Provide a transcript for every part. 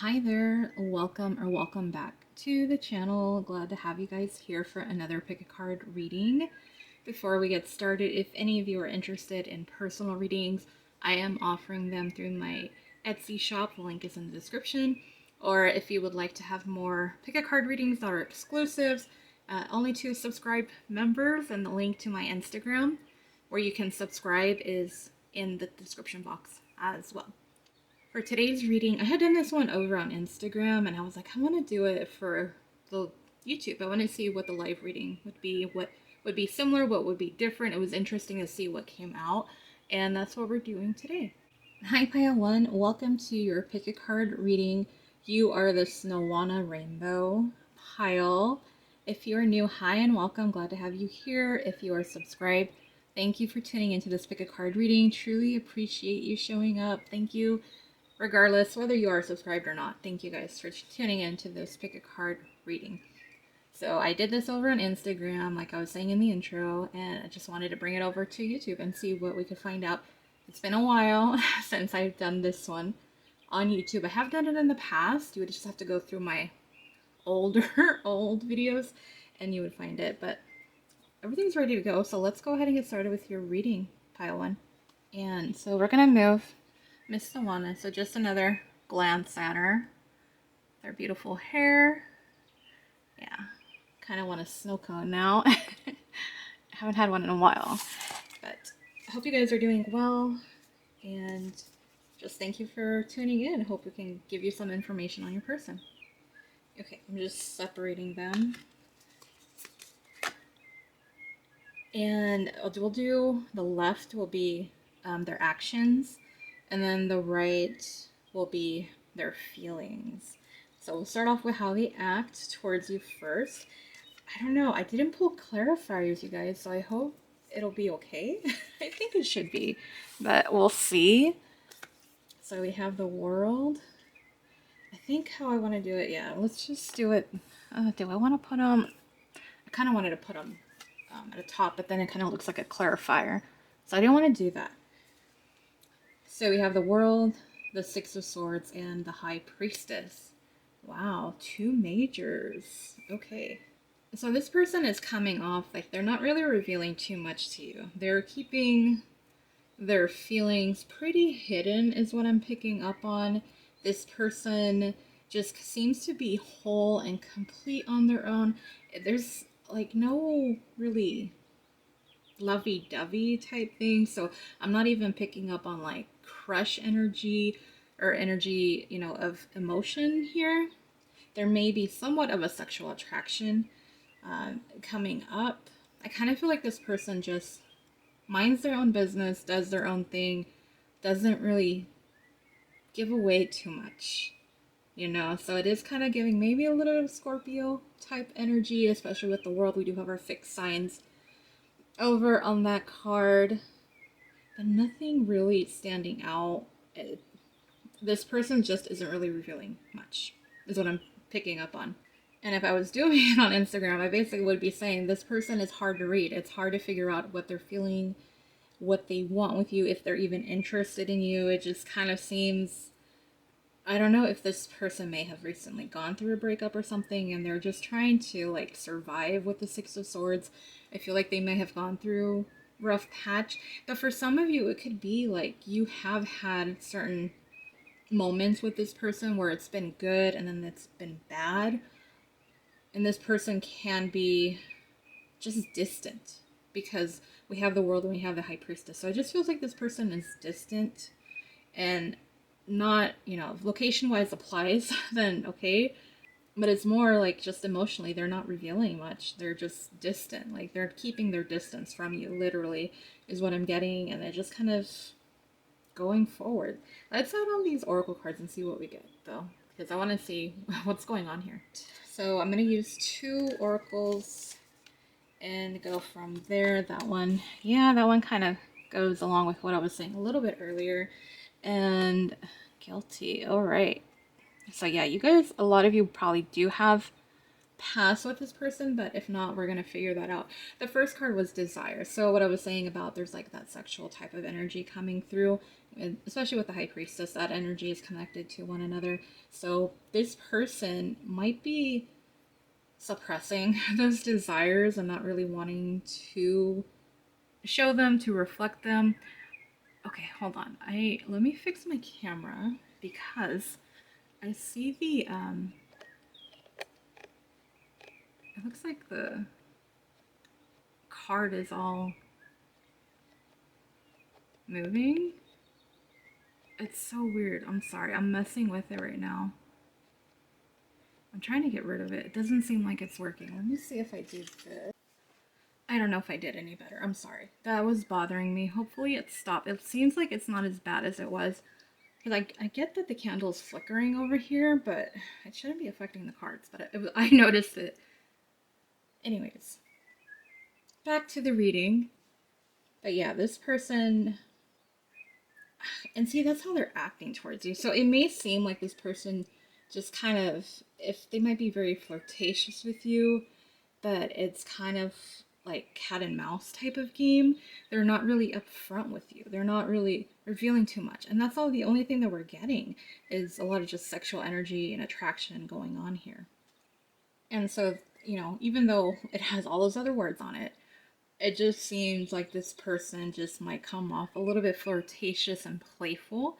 Hi there, welcome back to the channel. Glad to have you guys here for another pick a card reading. Before we get started, if any of you are interested in personal readings, I am offering them through my Etsy shop. The link is in the description. Or if you would like to have more pick a card readings that are exclusives, only to subscribed members, and the link to my Instagram where you can subscribe is in the description box as well. For today's reading, I had done this one over on Instagram and I was like, I want to do it for the YouTube. I want to see what the live reading would be, what would be similar, what would be different. It was interesting to see what came out, and that's what we're doing today. Hi Pile 1, welcome to your pick a card reading. You are the Snowanna Rainbeau pile. If you're new, hi and welcome. Glad to have you here. If you are subscribed, thank you for tuning into this pick a card reading. Truly appreciate you showing up. Thank you. Regardless whether you are subscribed or not, thank you guys for tuning in to this pick a card reading. So I did this over on Instagram, like I was saying in the intro, and I just wanted to bring it over to YouTube and see what we could find out. It's been a while since I've done this one on YouTube. I have done it in the past. You would just have to go through my old videos and you would find it, but everything's ready to go. So let's go ahead and get started with your reading, Pile 1. And so we're going to move Miss Snowanna, so just another glance at her. Their beautiful hair. Yeah, kind of want a snow cone now. I haven't had one in a while, but I hope you guys are doing well, and just thank you for tuning in. Hope we can give you some information on your person. Okay, I'm just separating them. And we'll do, the left will be their actions, and then the right will be their feelings. So we'll start off with how they act towards you first. I don't know, I didn't pull clarifiers, you guys, so I hope it'll be okay. I think it should be, but we'll see. So we have the world. I think how I want to do it, yeah, let's just do it. Do I want to put them, I kind of wanted to put them at the top, but then it kind of looks like a clarifier. So I didn't want to do that. So we have the world, the Six of Swords, and the High Priestess. Wow, two majors. Okay. So this person is coming off like they're not really revealing too much to you. They're keeping their feelings pretty hidden is what I'm picking up on. This person just seems to be whole and complete on their own. There's like no really lovey-dovey type thing, so I'm not even picking up on like crush energy or energy, you know, of emotion here. There may be somewhat of a sexual attraction coming up. I kind of feel like this person just minds their own business, does their own thing, doesn't really give away too much, you know. So it is kind of giving maybe a little Scorpio type energy, especially with the world. We do have our fixed signs over on that card, but nothing really standing out. This person just isn't really revealing much, is what I'm picking up on. And if I was doing it on Instagram, I basically would be saying this person is hard to read. It's hard to figure out what they're feeling, what they want with you, if they're even interested in you. It just kind of seems, I don't know if this person may have recently gone through a breakup or something and they're just trying to like survive with the Six of Swords. I feel like they may have gone through rough patch, but for some of you it could be like you have had certain moments with this person where it's been good and then it's been bad, and this person can be just distant because we have the world and we have the High Priestess. So it just feels like this person is distant and not, you know, location wise applies, then okay, but it's more like just emotionally they're not revealing much. They're just distant, like they're keeping their distance from you, literally, is what I'm getting. And they're just kind of going forward. Let's add on these oracle cards and see what we get though, because I want to see what's going on here. So I'm going to use two oracles and go from there. That one, yeah, that one kind of goes along with what I was saying a little bit earlier. And guilty. All right. So yeah, you guys, a lot of you probably do have pass with this person, but if not, we're gonna figure that out. The first card was desire. So what I was saying about there's like that sexual type of energy coming through, and especially with the high priestess, that energy is connected to one another. So this person might be suppressing those desires and not really wanting to show them, to reflect them. Okay, hold on. Let me fix my camera because I see the it looks like the card is all moving. It's so weird. I'm sorry. I'm messing with it right now. I'm trying to get rid of it. It doesn't seem like it's working. Let me see if I do this. I don't know if I did any better. I'm sorry. That was bothering me. Hopefully it stopped. It seems like it's not as bad as it was. Because I get that the candle's flickering over here, but it shouldn't be affecting the cards. But I noticed it. Anyways, back to the reading. But yeah, this person, and see, that's how they're acting towards you. So it may seem like this person just kind of, if they might be very flirtatious with you, but it's kind of like cat and mouse type of game. They're not really upfront with you. They're not really revealing too much. And that's all the only thing that we're getting is a lot of just sexual energy and attraction going on here. And so, you know, even though it has all those other words on it, it just seems like this person just might come off a little bit flirtatious and playful.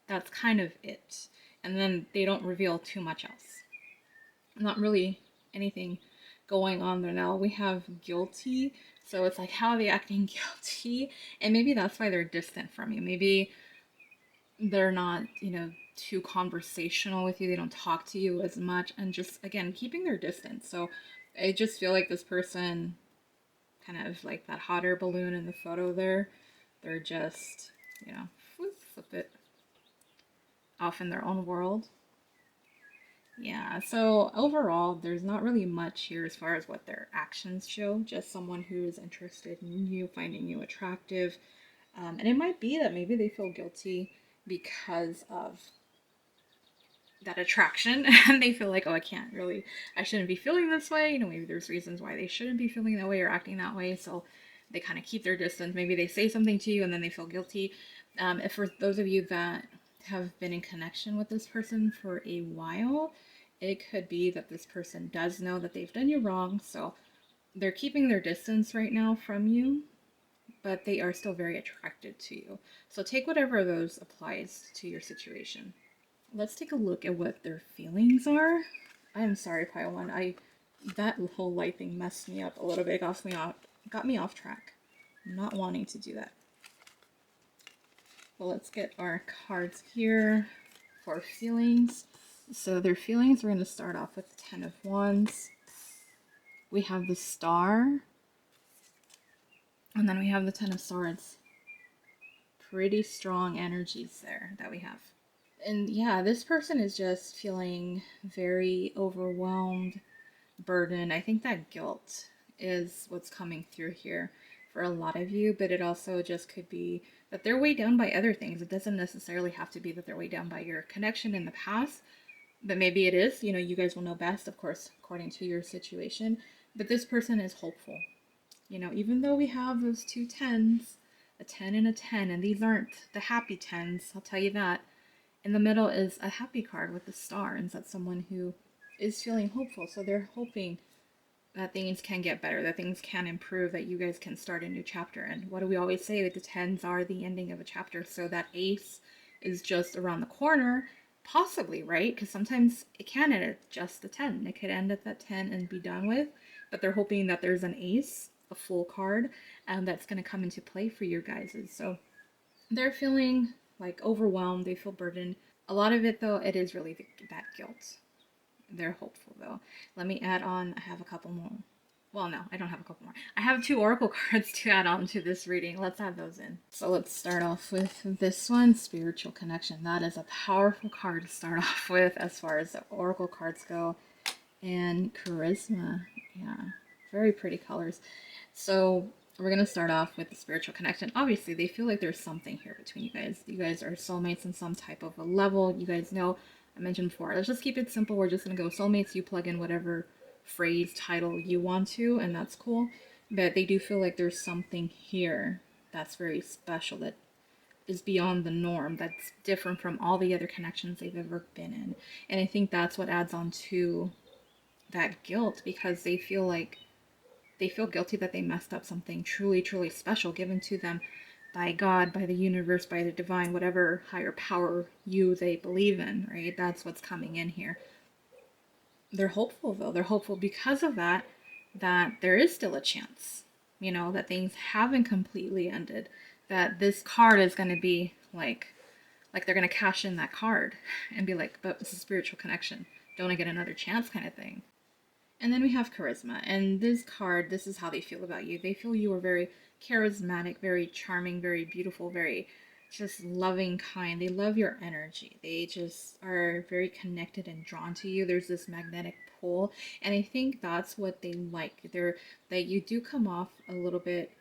That's kind of it. And then they don't reveal too much else. Not really anything going on there. Now we have guilty. So it's like, how are they acting guilty? And maybe that's why they're distant from you. Maybe they're not, you know, too conversational with you. They don't talk to you as much. And just, again, keeping their distance. So I just feel like this person, kind of like that hot air balloon in the photo there, they're just, you know, flip it off in their own world. Yeah, so overall, there's not really much here as far as what their actions show, just someone who is interested in you, finding you attractive. And it might be that maybe they feel guilty because of that attraction and they feel like, oh, I shouldn't be feeling this way. You know, maybe there's reasons why they shouldn't be feeling that way or acting that way. So they kind of keep their distance. Maybe they say something to you and then they feel guilty. If for those of you that have been in connection with this person for a while, it could be that this person does know that they've done you wrong. So they're keeping their distance right now from you, but they are still very attracted to you. So take whatever of those applies to your situation. Let's take a look at what their feelings are. I'm sorry, Pile One. That whole light thing messed me up a little bit. Got me off track. I'm not wanting to do that. Well, let's get our cards here for feelings. So their feelings, we're going to start off with the Ten of Wands. We have the Star. And then we have the Ten of Swords. Pretty strong energies there that we have. And yeah, this person is just feeling very overwhelmed, burdened. I think that guilt is what's coming through here for a lot of you, but it also just could be that they're weighed down by other things. It doesn't necessarily have to be that they're weighed down by your connection in the past, but maybe it is. You know, you guys will know best, of course, according to your situation. But this person is hopeful. You know, even though we have those two tens, a 10 and a 10, and these aren't the happy tens, I'll tell you that. In the middle is a happy card with the star, and that's someone who is feeling hopeful. So they're hoping that things can get better, that things can improve, that you guys can start a new chapter. And what do we always say? That the tens are the ending of a chapter. So that ace is just around the corner, possibly, right? Because sometimes it can end at just the 10. It could end at that 10 and be done with. But they're hoping that there's an ace, a full card, that's going to come into play for you guys. So they're feeling like overwhelmed, they feel burdened. A lot of it, though, it is really that guilt. They're hopeful, though. Let me add on, I have a couple more. Well, no, I don't have a couple more. I have 2 oracle cards to add on to this reading. Let's add those in. So let's start off with this one, Spiritual Connection. That is a powerful card to start off with as far as the oracle cards go. And Charisma, yeah, very pretty colors. So we're going to start off with the Spiritual Connection. Obviously, they feel like there's something here between you guys. You guys are soulmates in some type of a level. You guys know, I mentioned before, let's just keep it simple. We're just going to go soulmates. You plug in whatever phrase, title you want to, and that's cool. But they do feel like there's something here that's very special, that is beyond the norm, that's different from all the other connections they've ever been in. And I think that's what adds on to that guilt, because they feel guilty that they messed up something truly, truly special given to them by God, by the universe, by the divine, whatever higher power they believe in, right? That's what's coming in here. They're hopeful though. They're hopeful because of that, that there is still a chance, that things haven't completely ended, that this card is going to be like they're going to cash in that card and be like, but it's a spiritual connection. Don't I get another chance kind of thing. And then we have charisma. And this card, this is how they feel about you. They feel you are very charismatic, very charming, very beautiful, very just loving, kind. They love your energy. They just are very connected and drawn to you. There's this magnetic pull. And I think that's what they like. That you do come off a little bit,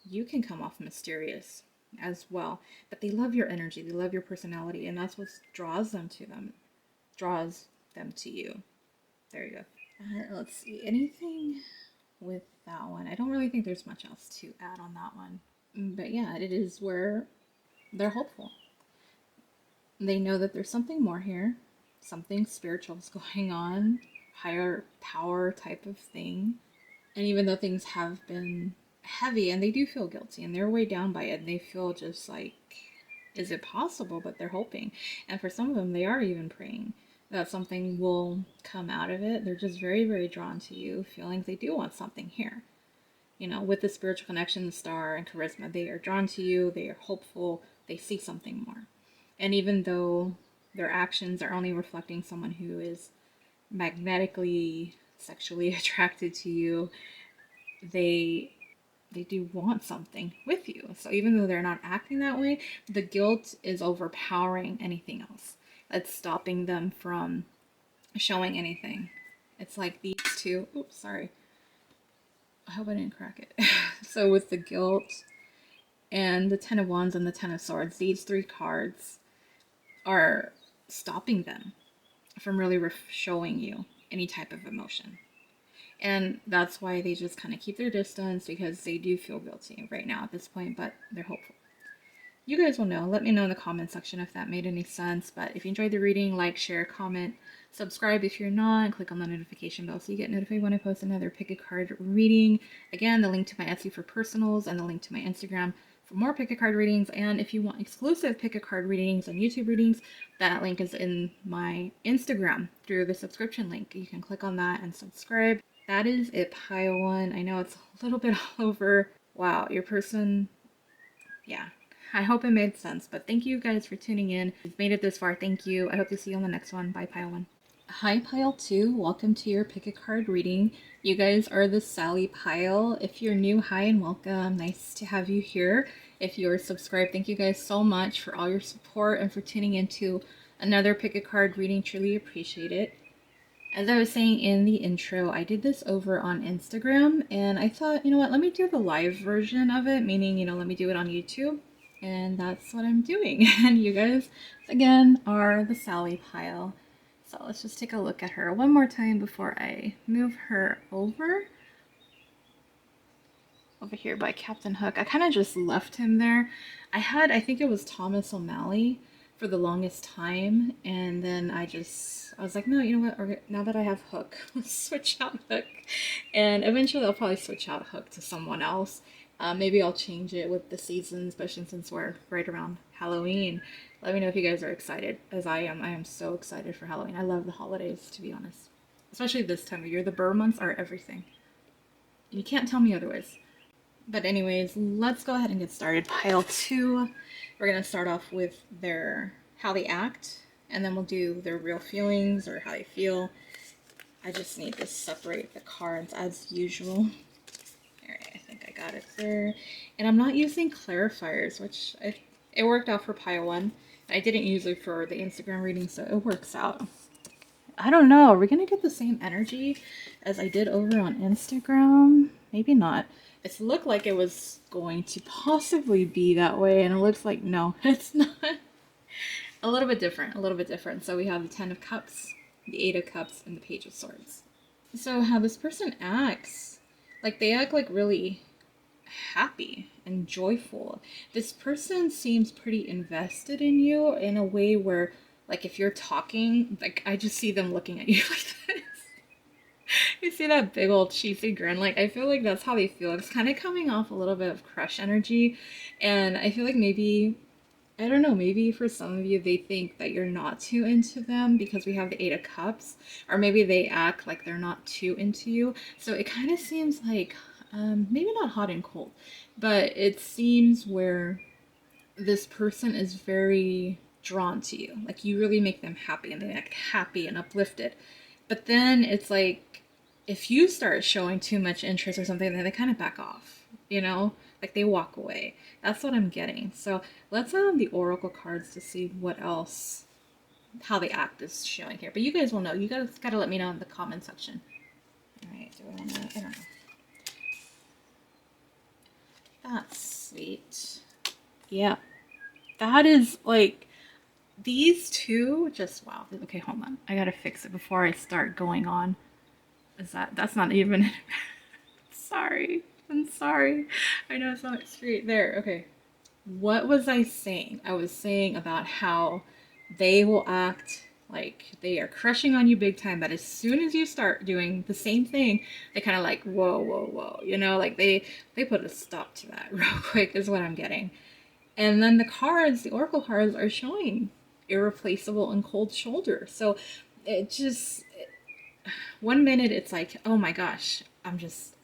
you can come off mysterious as well. But they love your energy. They love your personality. And that's what draws them to you. There you go. Let's see, anything with that one? I don't really think there's much else to add on that one. But yeah, it is where they're hopeful. They know that there's something more here, something spiritual is going on, higher power type of thing. And even though things have been heavy, and they do feel guilty, and they're weighed down by it, and they feel just like, is it possible? But they're hoping. And for some of them, they are even praying that something will come out of it. They're just very, very drawn to you, feeling they do want something here. With the spiritual connection, the star, and charisma, they are drawn to you, they are hopeful, they see something more. And even though their actions are only reflecting someone who is magnetically, sexually attracted to you, they do want something with you. So even though they're not acting that way, the guilt is overpowering anything else. That's stopping them from showing anything. It's like these two. Oops, sorry. I hope I didn't crack it. So with the guilt and the Ten of Wands and the Ten of Swords, these three cards are stopping them from really showing you any type of emotion. And that's why they just kind of keep their distance, because they do feel guilty right now at this point, but they're hopeful. You guys will know. Let me know in the comment section if that made any sense. But if you enjoyed the reading, like, share, comment, subscribe if you're not, and click on the notification bell so you get notified when I post another pick a card reading. Again, the link to my Etsy for personals and the link to my Instagram for more pick a card readings. And if you want exclusive pick a card readings and YouTube readings, that link is in my Instagram through the subscription link. You can click on that and subscribe. That is it, pile one. I know it's a little bit all over. Wow, your person, yeah. I hope it made sense, but thank you guys for tuning in. If you've made it this far, thank you. I hope to see you on the next one. Bye, Pile 1. Hi, Pile 2. Welcome to your pick a card reading. You guys are the Sally Pile. If you're new, hi and welcome. Nice to have you here. If you're subscribed, thank you guys so much for all your support and for tuning into another pick a card reading. Truly appreciate it. As I was saying in the intro, I did this over on Instagram, and I thought, you know what, let me do the live version of it, meaning, let me do it on YouTube. And that's what I'm doing. And you guys, again, are the Sally Pile. So let's just take a look at her one more time before I move her over. Over here by Captain Hook. I kind of just left him there. I think it was Thomas O'Malley for the longest time. And then I was like, no, you know what? Now that I have Hook, let's switch out Hook. And eventually I'll probably switch out Hook to someone else. Maybe I'll change it with the season, especially since we're right around Halloween. Let me know if you guys are excited, as I am. I am so excited for Halloween. I love the holidays, to be honest. Especially this time of year. The Burr months are everything. You can't tell me otherwise. But anyways, let's go ahead and get started. Pile 2. We're going to start off with how they act, and then we'll do their real feelings or how they feel. I just need to separate the cards as usual. I think I got it there. And I'm not using clarifiers, which it worked out for pile 1. I didn't use it for the Instagram reading, so it works out. I don't know. Are we going to get the same energy as I did over on Instagram? Maybe not. It looked like it was going to possibly be that way, and it looks like no, it's not. A little bit different. So we have the 10 of Cups, the 8 of Cups, and the Page of Swords. So how this person acts, like they act like really happy and joyful. This person seems pretty invested in you in a way where, like, if you're talking, like, I just see them looking at you like this. You see that big old cheesy grin? Like, I feel like that's how they feel. It's kind of coming off a little bit of crush energy. And I feel like maybe, I don't know, maybe for some of you, they think that you're not too into them because we have the Eight of Cups. Or maybe they act like they're not too into you. So it kind of seems like, maybe not hot and cold, but it seems where this person is very drawn to you. Like you really make them happy and they act happy and uplifted. But then it's like if you start showing too much interest or something, then they kind of back off, you know? Like they walk away. That's what I'm getting. So let's the oracle cards to see what else, how the act is showing here. But you guys will know. You guys gotta let me know in the comment section. All right, do I want to? I don't know. That's sweet. Yeah, that is like these two. Just wow. Okay, hold on. I gotta fix it before I start going on. Is that's not even? Sorry. I'm sorry. I know it's not straight there. Okay. What was I saying? I was saying about how they will act like they are crushing on you big time, but as soon as you start doing the same thing, they kind of like, whoa, whoa, whoa. You know, like they put a stop to that real quick is what I'm getting. And then the cards, the oracle cards are showing irreplaceable and cold shoulder. So it just one minute it's like, oh my gosh,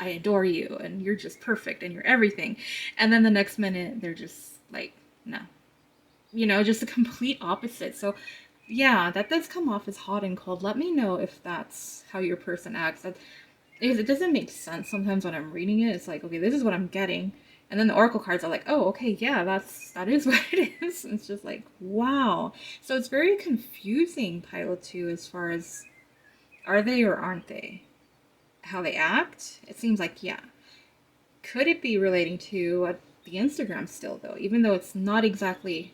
I adore you and you're just perfect and you're everything. And then the next minute they're just like, no. You know, just a complete opposite. So yeah, that does come off as hot and cold. Let me know if that's how your person acts. Because it doesn't make sense sometimes when I'm reading it. It's like, okay, this is what I'm getting. And then the oracle cards are like, oh, okay, yeah, that is what it is. And it's just like, wow. So it's very confusing, Pilot 2, as far as are they or aren't they? How they act? It seems like, yeah. Could it be relating to the Instagram still, though? Even though it's not exactly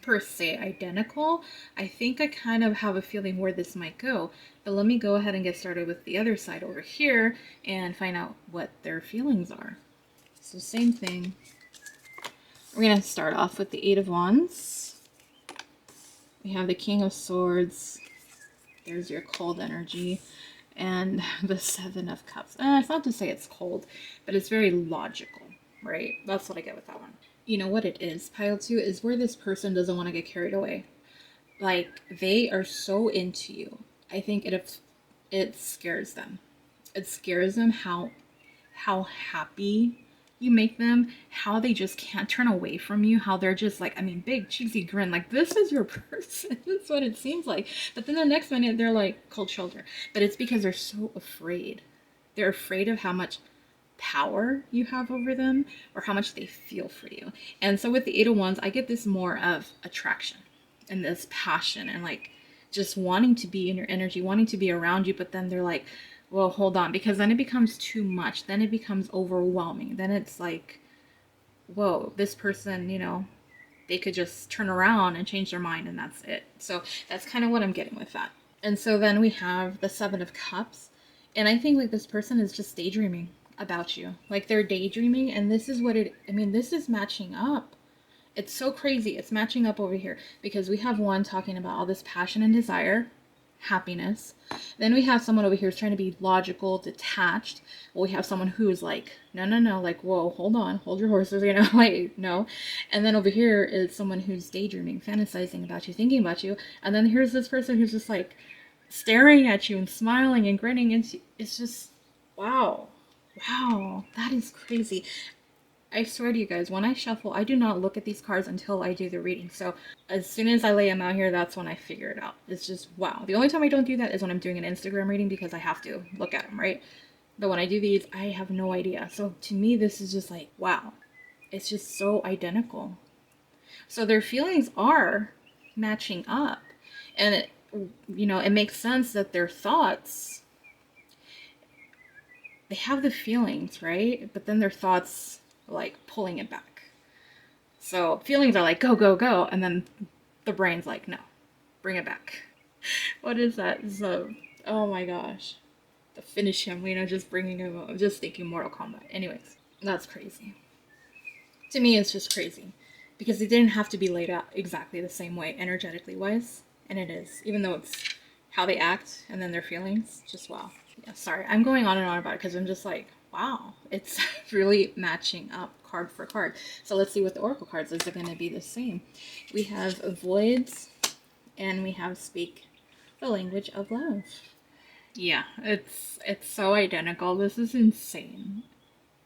per se identical, I think I kind of have a feeling where this might go. But let me go ahead and get started with the other side over here and find out what their feelings are. So same thing. We're going to start off with the Eight of Wands. We have the King of Swords. There's your cold energy. And the Seven of Cups. It's not to say it's cold, but it's very logical, right? That's what I get with that one. You know what it is, Pile 2, is where this person doesn't want to get carried away. Like, they are so into you. I think it scares them. It scares them how happy you make them, how they just can't turn away from you, how they're just like, I mean, big cheesy grin, like this is your person. That's what it seems like. But then the next minute they're like cold shoulder. But it's because they're so afraid. They're afraid of how much power you have over them or how much they feel for you. And so with the Eight of Wands, I get this more of attraction and this passion and like just wanting to be in your energy, wanting to be around you, but then they're like, well, hold on, because then it becomes too much. Then it becomes overwhelming. Then it's like, whoa, this person, you know, they could just turn around and change their mind and that's it. So that's kind of what I'm getting with that. And so then we have the Seven of Cups. And I think like this person is just daydreaming about you. Like they're daydreaming and this is what this is matching up. It's so crazy. It's matching up over here because we have one talking about all this passion and desire, happiness. Then we have someone over here who's trying to be logical, detached. Well, we have someone who's like, no, no, no, like, whoa, hold on, hold your horses, you know, like, no. And then over here is someone who's daydreaming, fantasizing about you, thinking about you. And then here's this person who's just like staring at you and smiling and grinning. And it's just, wow, wow, that is crazy. I swear to you guys, when I shuffle, I do not look at these cards until I do the reading. So as soon as I lay them out here, that's when I figure it out. It's just, wow. The only time I don't do that is when I'm doing an Instagram reading because I have to look at them, right? But when I do these, I have no idea. So to me, this is just like, wow. It's just so identical. So their feelings are matching up. And, it makes sense that their thoughts, they have the feelings, right? But then their thoughts like pulling it back. So feelings are like go, go, go, and then the brain's like no, bring it back. What is that? So, oh my gosh. to finish him, just bringing him up, just thinking Mortal Kombat. Anyways, that's crazy. To me, it's just crazy because it didn't have to be laid out exactly the same way, energetically wise, and it is, even though it's how they act and then their feelings. Just wow. Yeah, sorry, I'm going on and on about it because I'm just like, wow, it's really matching up card for card. So let's see what the oracle cards is. It going to be the same? We have avoids and we have speak the language of love. Yeah, it's so identical. This is insane.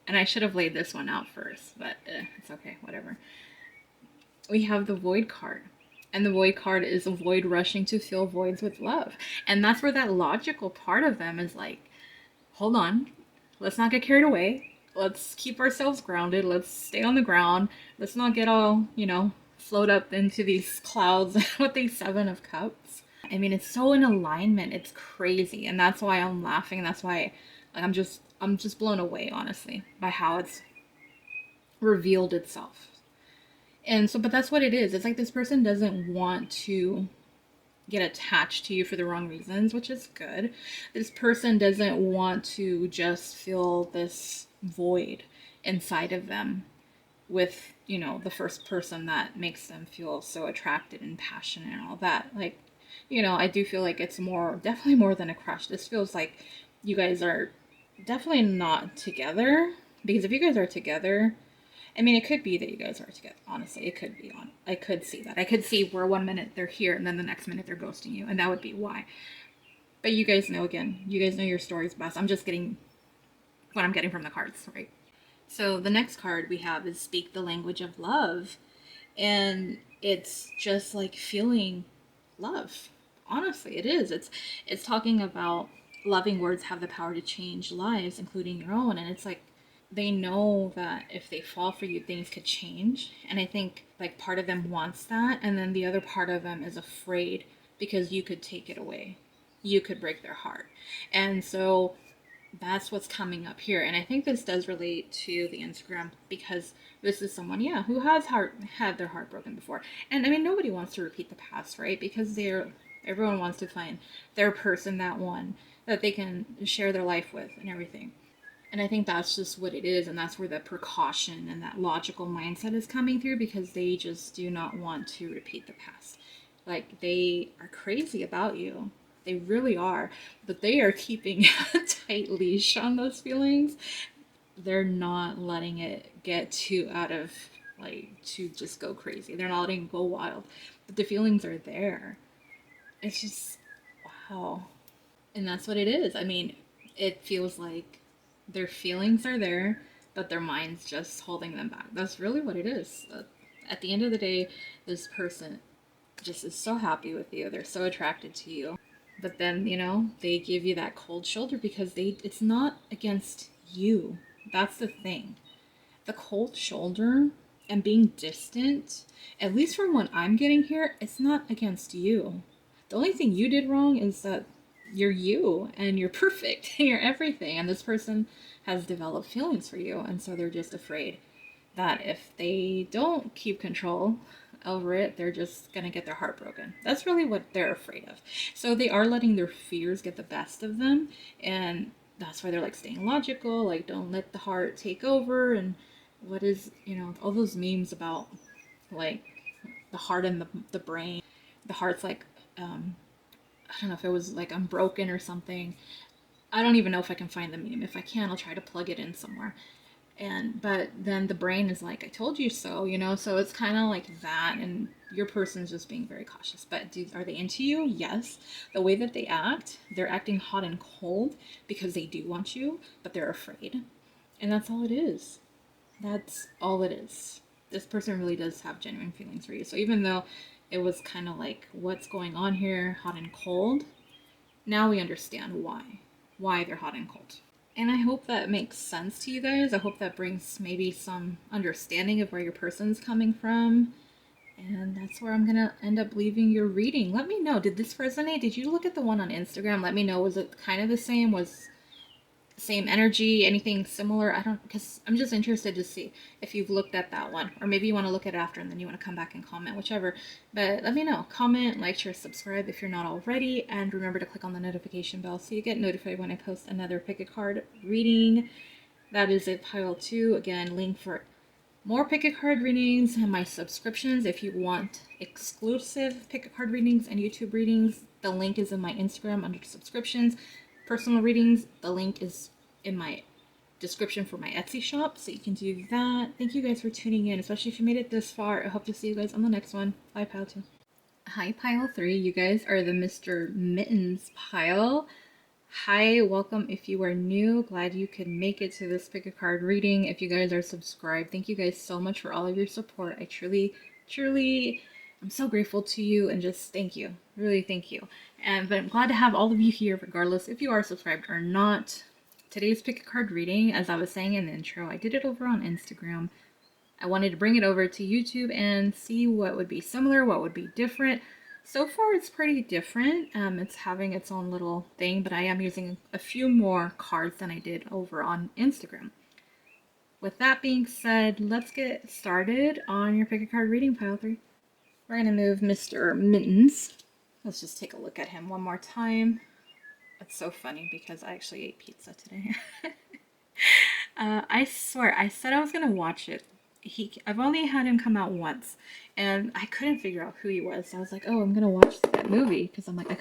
And I should have laid this one out first, but it's okay, whatever. We have the void card. And the void card is avoid rushing to fill voids with love. And that's where that logical part of them is like, hold on, let's not get carried away. Let's keep ourselves grounded. Let's stay on the ground. Let's not get all, float up into these clouds with these Seven of Cups. I mean, it's so in alignment. It's crazy. And that's why I'm laughing. And that's why I'm just blown away, honestly, by how it's revealed itself. And so, but that's what it is. It's like this person doesn't want to get attached to you for the wrong reasons, which is good. This person doesn't want to just fill this void inside of them with, the first person that makes them feel so attracted and passionate and all that. Like, I do feel like it's definitely more than a crush. This feels like you guys are definitely not together, because if you guys are together, I mean, it could be that you guys are together. Honestly, it could be on. I could see that. I could see where one minute they're here and then the next minute they're ghosting you, and that would be why. But you guys know, again, you guys know your stories best. I'm just getting what I'm getting from the cards, right? So the next card we have is speak the language of love, and it's just like feeling love. Honestly, it is. It's talking about loving words have the power to change lives, including your own, and it's like they know that if they fall for you, things could change. And I think like part of them wants that, and then the other part of them is afraid because you could take it away. You could break their heart. And so that's what's coming up here. And I think this does relate to the Instagram because this is someone, yeah, who has had their heart broken before. And I mean, nobody wants to repeat the past, right? Because everyone wants to find their person, that one that they can share their life with and everything. And I think that's just what it is. And that's where the precaution and that logical mindset is coming through, because they just do not want to repeat the past. Like, they are crazy about you. They really are. But they are keeping a tight leash on those feelings. They're not letting it get too out of, like, to just go crazy. They're not letting it go wild. But the feelings are there. It's just, wow. And that's what it is. I mean, it feels like their feelings are there, but their mind's just holding them back. That's really what it is. At the end of the day, this person just is so happy with you. They're so attracted to you. But then, they give you that cold shoulder because it's not against you. That's the thing. The cold shoulder and being distant, at least from what I'm getting here, it's not against you. The only thing you did wrong is that you're you and you're perfect and you're everything. And this person has developed feelings for you. And so they're just afraid that if they don't keep control over it, they're just going to get their heart broken. That's really what they're afraid of. So they are letting their fears get the best of them. And that's why they're like staying logical, like don't let the heart take over. And what is, all those memes about like the heart and the brain. The heart's like, I don't know if it was like unbroken or something. I don't even know if I can find the meme. If I can, I'll try to plug it in somewhere. But then the brain is like, I told you so, so it's kind of like that. And your person's just being very cautious. But are they into you? Yes. The way that they act, they're acting hot and cold because they do want you, but they're afraid. And that's all it is. That's all it is. This person really does have genuine feelings for you. So even though it was kind of like, what's going on here, hot and cold, now we understand why they're hot and cold. And I hope that makes sense to you guys. I hope that brings maybe some understanding of where your person's coming from. And that's where I'm going to end up leaving your reading. Let me know. Did this resonate? Did you look at the one on Instagram? Let me know. Was it kind of the same? same energy, anything similar. I don't, because I'm just interested to see if you've looked at that one, or maybe you want to look at it after and then you want to come back and comment, whichever. But let me know. Comment, like, share, subscribe if you're not already, and remember to click on the notification bell so you get notified when I post another pick a card reading. That is it, pile 2. Again, link for more pick a card readings and my subscriptions. If you want exclusive pick a card readings and YouTube readings, the link is in my Instagram under subscriptions. Personal readings, the link is in my description for my Etsy shop, so you can do that. Thank you guys for tuning in, especially if you made it this far. I hope to see you guys on the next one. Bye, pile 2. Hi, pile 3. You guys are the Mr. Mittens pile. Hi, welcome if you are new. Glad you could make it to this pick a card reading. If you guys are subscribed, thank you guys so much for all of your support. I truly, I'm so grateful to you, and just thank you. Really thank you. But I'm glad to have all of you here, regardless if you are subscribed or not. Today's pick a card reading, as I was saying in the intro, I did it over on Instagram. I wanted to bring it over to YouTube and see what would be similar, what would be different. So far, it's pretty different. It's having its own little thing, but I am using a few more cards than I did over on Instagram. With that being said, let's get started on your pick a card reading, pile 3. We're going to move Mr. Mittens. Let's just take a look at him one more time. It's so funny because I actually ate pizza today. I swear, I said I was going to watch it. I've only had him come out once, and I couldn't figure out who he was. So I was like, oh, I'm gonna watch that movie, because I'm like,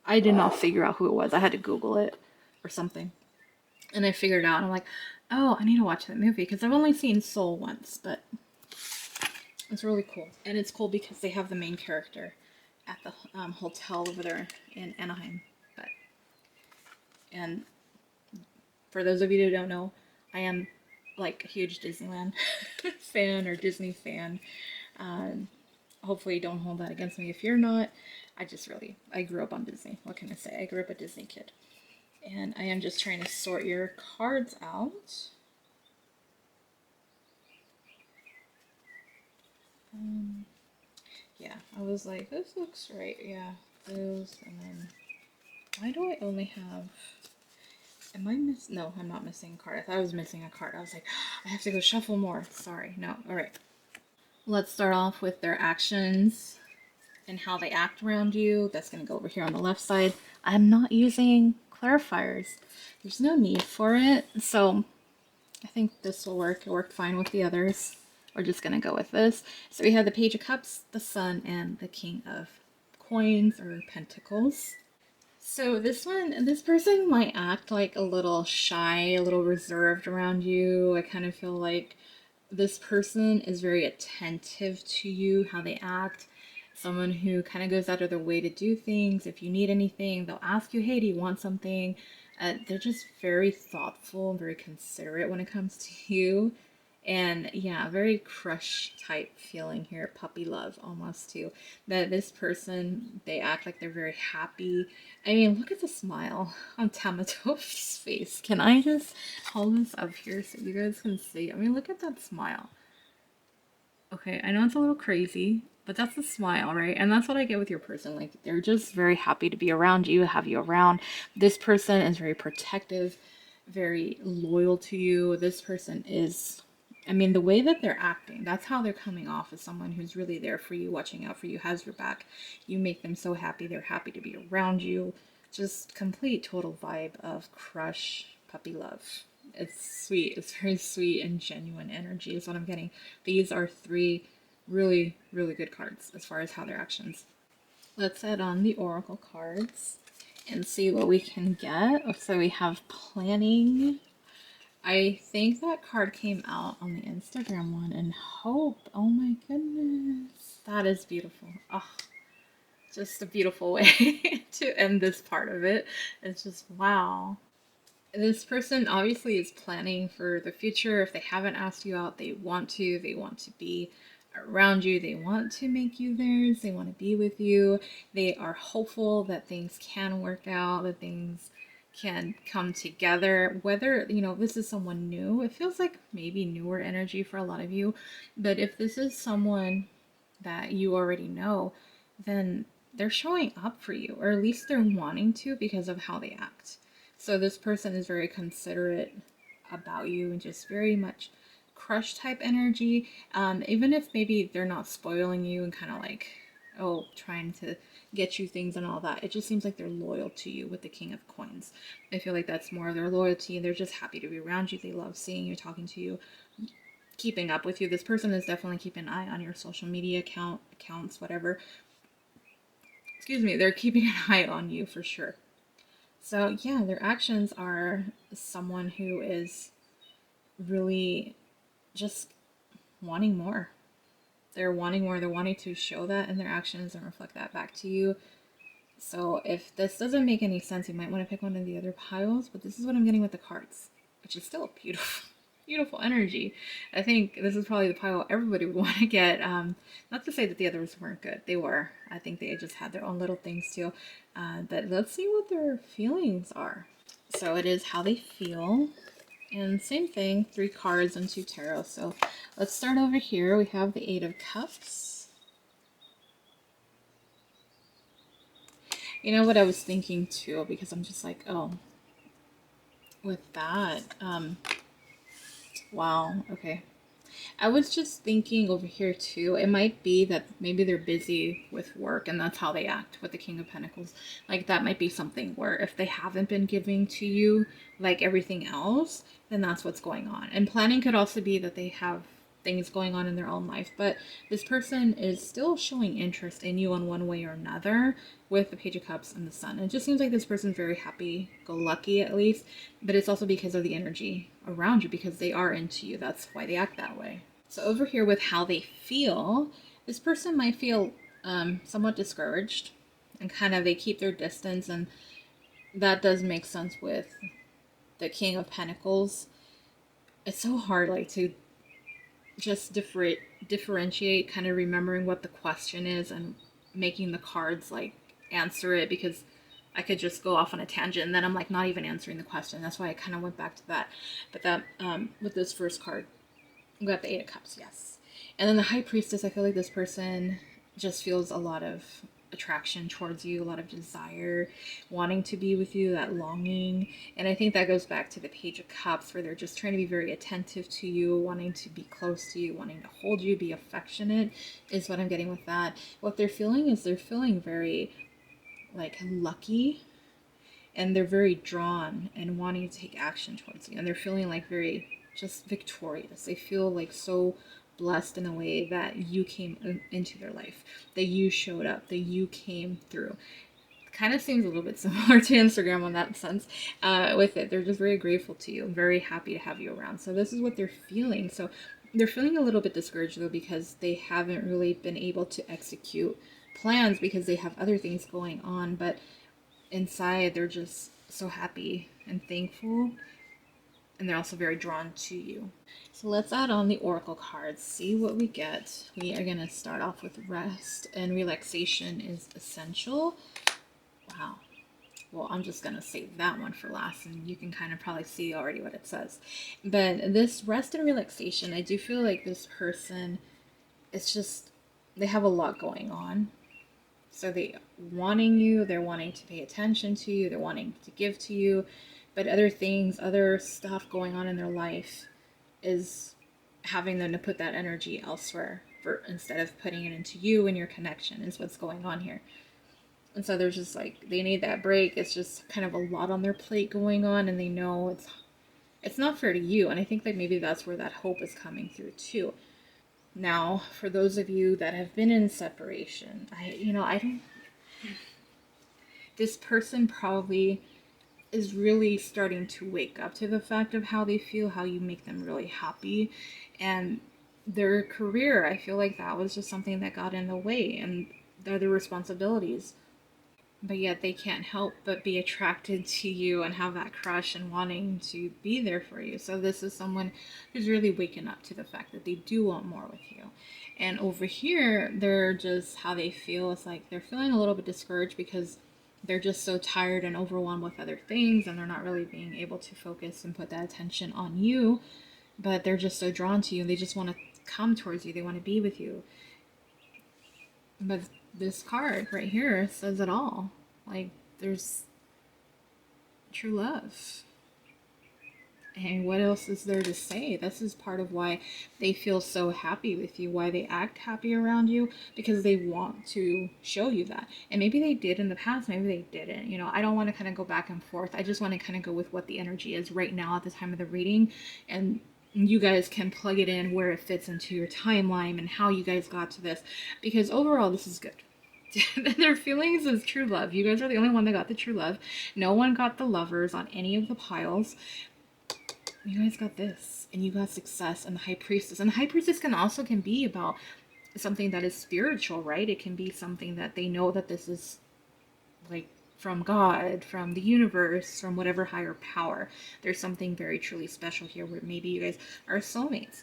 I did not figure out who it was. I had to Google it or something, and I figured it out. And I'm like, oh, I need to watch that movie, because I've only seen Soul once, but it's really cool. And it's cool because they have the main character at the hotel over there in Anaheim. And for those of you who don't know, I am like a huge Disneyland fan or Disney fan. Hopefully don't hold that against me if you're not. I grew up on Disney. What can I say? I grew up a Disney kid. And I am just trying to sort your cards out. Yeah, I was like, this looks right. Yeah, those, and then why do I only have... Am I missing? No, I'm not missing a card. I thought I was missing a card. I was like, I have to go shuffle more. Sorry. No. All right. Let's start off with their actions and how they act around you. That's going to go over here on the left side. I'm not using clarifiers. There's no need for it. So I think this will work. It worked fine with the others. We're just going to go with this. So we have the Page of Cups, the Sun, and the King of Coins or Pentacles. So this person might act like a little shy, a little reserved around you. I kind of feel like this person is very attentive to you, how they act. Someone who kind of goes out of their way to do things. If you need anything, they'll ask you, hey, do you want something? They're just very thoughtful and very considerate when it comes to you. And yeah, very crush type feeling here, puppy love almost too. That this person, they act like they're very happy. I mean, look at the smile on Tamato's face. Can I just hold this up here so you guys can see? I mean, look at that smile. Okay, I know it's a little crazy, but that's the smile, right? And that's what I get with your person. Like, they're just very happy to be around you, have you around. This person is very protective, very loyal to you. This person is... I mean, the way that they're acting, that's how they're coming off as someone who's really there for you, watching out for you, has your back. You make them so happy. They're happy to be around you. Just complete, total vibe of crush, puppy love. It's sweet. It's very sweet and genuine energy is what I'm getting. These are 3 really, really good cards as far as how their actions. Let's add on the oracle cards and see what we can get. So we have planning. I think that card came out on the Instagram one, and hope. Oh my goodness. That is beautiful. Oh, just a beautiful way to end this part of it. It's just, wow. This person obviously is planning for the future. If they haven't asked you out, they want to. They want to be around you. They want to make you theirs. They want to be with you. They are hopeful that things can work out, that things can come together. Whether, this is someone new, it feels like maybe newer energy for a lot of you. But if this is someone that you already know, then they're showing up for you, or at least they're wanting to because of how they act. So this person is very considerate about you and just very much crush type energy. Even if maybe they're not spoiling you and kind of like, oh, trying to get you things and all that, it just seems like they're loyal to you with the King of Coins. I feel like that's more of their loyalty. They're just happy to be around you. They love seeing you, talking to you, keeping up with you. This person is definitely keeping an eye on your social media accounts, whatever. Excuse me, they're keeping an eye on you for sure. So yeah, their actions are someone who is really just wanting more. They're wanting more. They're wanting to show that in their actions and reflect that back to you. So if this doesn't make any sense, you might want to pick one of the other piles, but this is what I'm getting with the cards, which is still beautiful, beautiful energy. I think this is probably the pile everybody would want to get. Not to say that the others weren't good. They were. I think they just had their own little things too. But let's see what their feelings are. So it is how they feel. And same thing, 3 cards and 2 tarot. So let's start over here. We have the 8 of Cups. You know what I was thinking too, because I'm just like, oh, with that, wow, okay. I was just thinking over here too, it might be that maybe they're busy with work and that's how they act with the King of Pentacles. Like that might be something where if they haven't been giving to you like everything else, then that's what's going on. And planning could also be that they have things going on in their own life, but this person is still showing interest in you in one way or another with the Page of Cups and the Sun. It just seems like this person's very happy go lucky at least, but it's also because of the energy around you, because they are into you. That's why they act that way. So over here with how they feel, this person might feel somewhat discouraged and kind of they keep their distance, and that does make sense with the King of Pentacles. It's so hard like to just differentiate, kind of remembering what the question is and making the cards like answer it, because I could just go off on a tangent and then I'm like not even answering the question. That's why I kind of went back to that. But that with this first card, we got the 8 of Cups, yes. And then the High Priestess, I feel like this person just feels a lot of attraction towards you, a lot of desire, wanting to be with you, that longing. And I think that goes back to the Page of Cups, where they're just trying to be very attentive to you, wanting to be close to you, wanting to hold you, be affectionate, is what I'm getting with that. What they're feeling is they're feeling very like lucky, and they're very drawn and wanting to take action towards you, and they're feeling like very just victorious. They feel like so blessed in a way that you came into their life, that you showed up, that you came through. Kind of seems a little bit similar to Instagram on that sense. With it, they're just very grateful to you and very happy to have you around. So this is what they're feeling. So they're feeling a little bit discouraged though, because they haven't really been able to execute plans because they have other things going on. But inside they're just so happy and thankful, and they're also very drawn to you. So let's add on the oracle cards, see what we get. We are going to start off with rest and relaxation is essential. Wow. Well, I'm just going to save that one for last, and you can kind of probably see already what it says. But this rest and relaxation, I do feel like this person, it's just, they have a lot going on. So they wanting you, they're wanting to pay attention to you, they're wanting to give to you, but other things, other stuff going on in their life is having them to put that energy elsewhere for instead of putting it into you and your connection is what's going on here. And so there's just like they need that break. It's just kind of a lot on their plate going on, and they know it's not fair to you. And I think that maybe that's where that hope is coming through too. Now, for those of you that have been in separation, I don't. This person probably is really starting to wake up to the fact of how they feel, how you make them really happy, and their career. I feel like that was just something that got in the way, and they're the responsibilities. But yet they can't help but be attracted to you and have that crush and wanting to be there for you. So this is someone who's really waking up to the fact that they do want more with you. And over here, they're just how they feel. It's like they're feeling a little bit discouraged because they're just so tired and overwhelmed with other things, and they're not really being able to focus and put that attention on you. But they're just so drawn to you, and they just want to come towards you. They want to be with you. But this card right here says it all. Like, there's true love. And what else is there to say? This is part of why they feel so happy with you, why they act happy around you, because they want to show you that. And maybe they did in the past, maybe they didn't. You know, I don't want to kind of go back and forth. I just want to kind of go with what the energy is right now at the time of the reading. And you guys can plug it in where it fits into your timeline and how you guys got to this. Because overall, this is good. Their feelings is true love. You guys are the only one that got the true love. No one got the lovers on any of the piles. You guys got this, and you got success and the high priestess. And the high priestess can be about something that is spiritual, right? It can be something that they know that this is like from God, from the universe, from whatever higher power. There's something very truly special here where maybe you guys are soulmates.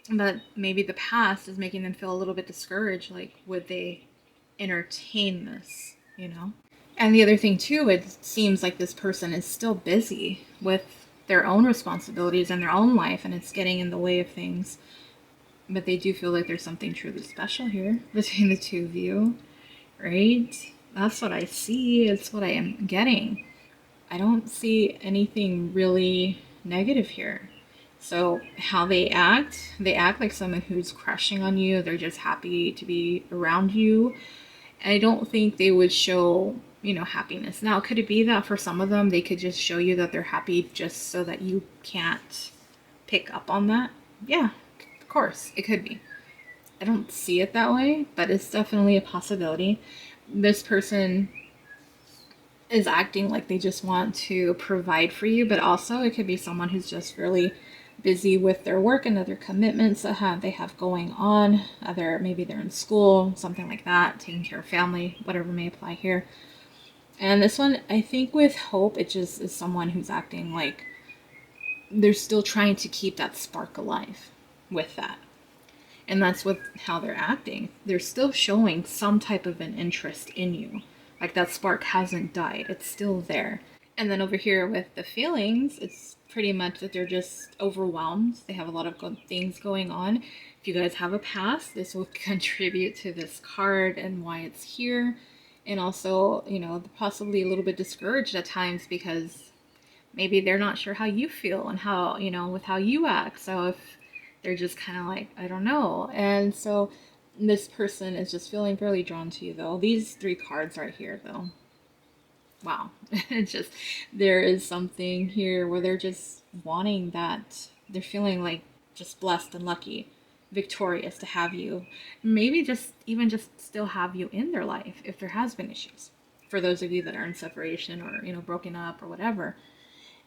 But maybe the past is making them feel a little bit discouraged. Like, would they entertain this, you know? And the other thing, too, it seems like this person is still busy with their own responsibilities and their own life, and it's getting in the way of things. But they do feel like there's something truly special here between the two of you, right? That's what I see. It's what I am getting. I don't see anything really negative here. So, how they act like someone who's crushing on you. They're just happy to be around you. I don't think they would show, happiness. Now, could it be that for some of them, they could just show you that they're happy just so that you can't pick up on that? Yeah, of course, it could be. I don't see it that way, but it's definitely a possibility. This person is acting like they just want to provide for you, but also it could be someone who's just really busy with their work and other commitments that they have going on. Maybe they're in school, something like that, taking care of family, whatever may apply here. And this one, I think with hope, it just is someone who's acting like they're still trying to keep that spark alive with that. And that's with how they're acting. They're still showing some type of an interest in you. Like that spark hasn't died. It's still there. And then over here with the feelings, it's pretty much that they're just overwhelmed. They have a lot of good things going on. If you guys have a past, this will contribute to this card and why it's here. And also, possibly a little bit discouraged at times because maybe they're not sure how you feel and how, with how you act. So if they're just kind of like, I don't know. And so this person is just feeling fairly drawn to you, though. These 3 cards right here, though. Wow. It's just, there is something here where they're just wanting that. They're feeling like just blessed and lucky, victorious to have you. Maybe even just still have you in their life if there has been issues. For those of you that are in separation or, broken up or whatever.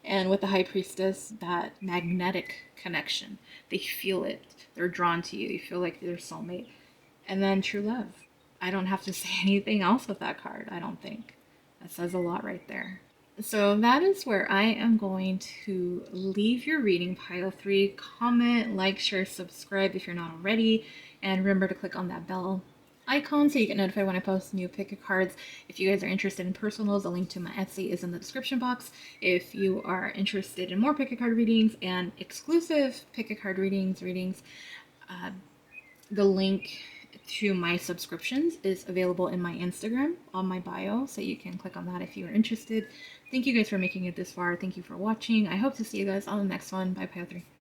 And with the high priestess, that magnetic connection. They feel it. They're drawn to you. You feel like they're soulmate. And then true love. I don't have to say anything else with that card, I don't think. That says a lot right there. So that is where I am going to leave your reading, pile 3. Comment, like, share, subscribe if you're not already. And remember to click on that bell icon so you get notified when I post new pick a cards. If you guys are interested in personals, the link to my Etsy is in the description box. If you are interested in more pick a card readings and exclusive pick a card readings, the link to my subscriptions is available in my Instagram on my bio, so you can click on that if you are interested. Thank you guys for making it this far. Thank you for watching. I hope to see you guys on the next one. Bye, Pile 3.